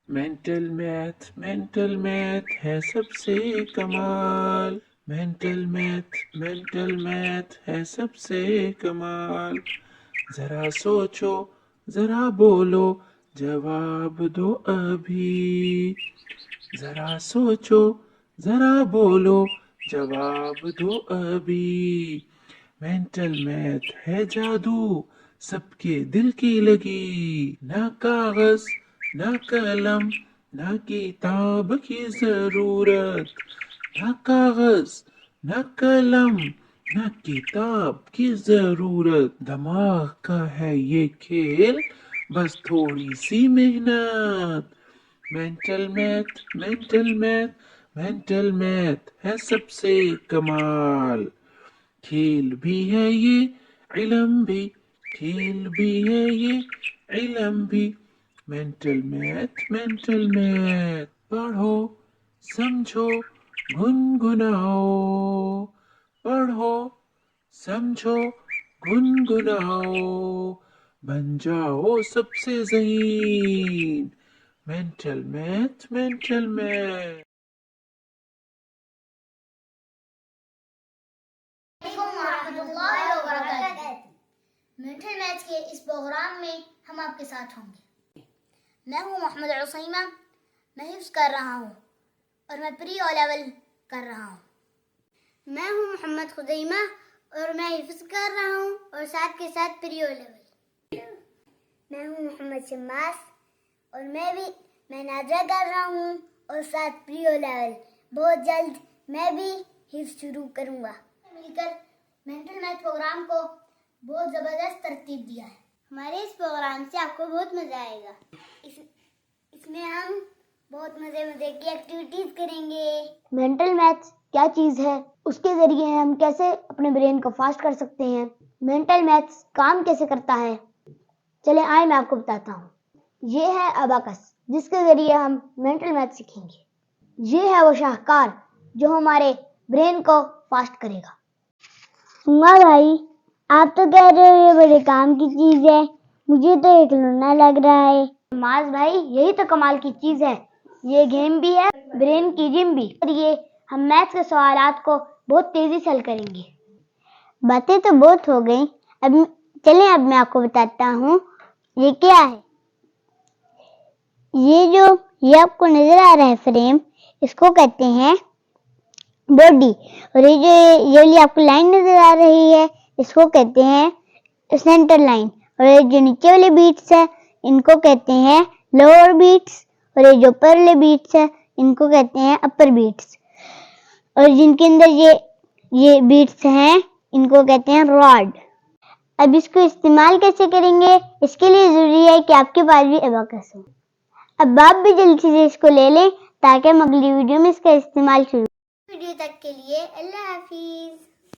Mental math ہے سب سے کمال، mental math ہے سب سے کمال، ذرا سوچو ذرا بولو جواب دو ابھی، ذرا سوچو ذرا بولو جواب دو ابھی، مینٹل میتھ ہے جادو سب کے دل کی لگی، نہ کاغذ نہ قلم نہ کتاب کی ضرورت، نہ کاغذ نہ قلم نہ کتاب کی ضرورت، دماغ کا ہے یہ کھیل بس تھوڑی سی محنت، مینٹل میتھ ہے سب سے کمال، کھیل بھی ہے یہ علم بھی، کھیل بھی ہے یہ علم بھی، مینٹل میتھ پڑھو سمجھو گنگناؤ، پڑھو سمجھو گنگناؤ، بن جاؤ سب سے ذہین، مینٹل میتھ ورحمۃ اللہ وبرکاتہ۔ مینٹل میتھ کے اس پروگرام میں ہم آپ کے ساتھ ہوں گے۔ میں ہوں محمد عصیمہ، میں حفظ کر رہا ہوں اور میں پری او لیول کر رہا ہوں۔ میں ہوں محمد خزیمہ اور میں حفظ کر رہا ہوں اور ساتھ کے ساتھ پری او لیول۔ میں ہوں محمد شماس اور میں نادرہ کر رہا ہوں اور ساتھ پری او لیول۔ بہت جلد میں بھی حفظ شروع کروں گا۔ مل کر مینٹل میتھ پروگرام کو بہت زبردست ترتیب دیا ہے۔ ہمارے اس پروگرام سے آپ کو بہت مزہ آئے گا۔ اس میں ہم بہت مزے کی ایکٹیویٹیز کریں گے۔ مینٹل میتھ کیا چیز ہے، اس کے ذریعے ہم کیسے اپنے برین کو فاسٹ کر سکتے ہیں، مینٹل میتھ کام کیسے کرتا ہے، چلے آئے میں آپ کو بتاتا ہوں۔ یہ ہے اباکس، جس کے ذریعے ہم مینٹل میتھ سیکھیں گے۔ یہ ہے وہ شاہکار جو ہمارے برین کو فاسٹ کرے گا۔ ماں بھائی، آپ تو کہہ رہے ہو یہ بڑے کام کی چیز ہے، مجھے تو ایک کھلونا لگ رہا ہے۔ ماز بھائی، یہی تو کمال کی چیز ہے، یہ گیم بھی ہے، برین کی جم بھی، اور یہ ہم میتھ کے سوالات کو بہت تیزی سے حل کریں گے۔ باتیں تو بہت ہو گئیں، اب میں آپ کو بتاتا ہوں یہ کیا ہے۔ یہ آپ کو نظر آ رہا ہے فریم، اس کو کہتے ہیں باڈی، اور یہ آپ کو لائن نظر آ رہی ہے، اس کو کہتے ہیں سینٹر لائن، اور یہ جو نیچے والے بیٹس ہیں ان کو کہتے ہیں لوور بیٹس، اور یہ جو اوپر والے بیٹس ہیں ان کو کہتے ہیں اپر بیٹس، اور جن کے اندر یہ بیٹس ہیں ان کو کہتے ہیں راڈ۔ اب اس کو استعمال کیسے کریں گے، اس کے لیے ضروری ہے کہ آپ کے پاس بھی اباکس ہو۔ اب آپ بھی جلدی سے اس کو لے لیں تاکہ ہم اگلی ویڈیو میں اس کا استعمال شروع کریں۔ ویڈیو تک کے لیے اللہ حافظ۔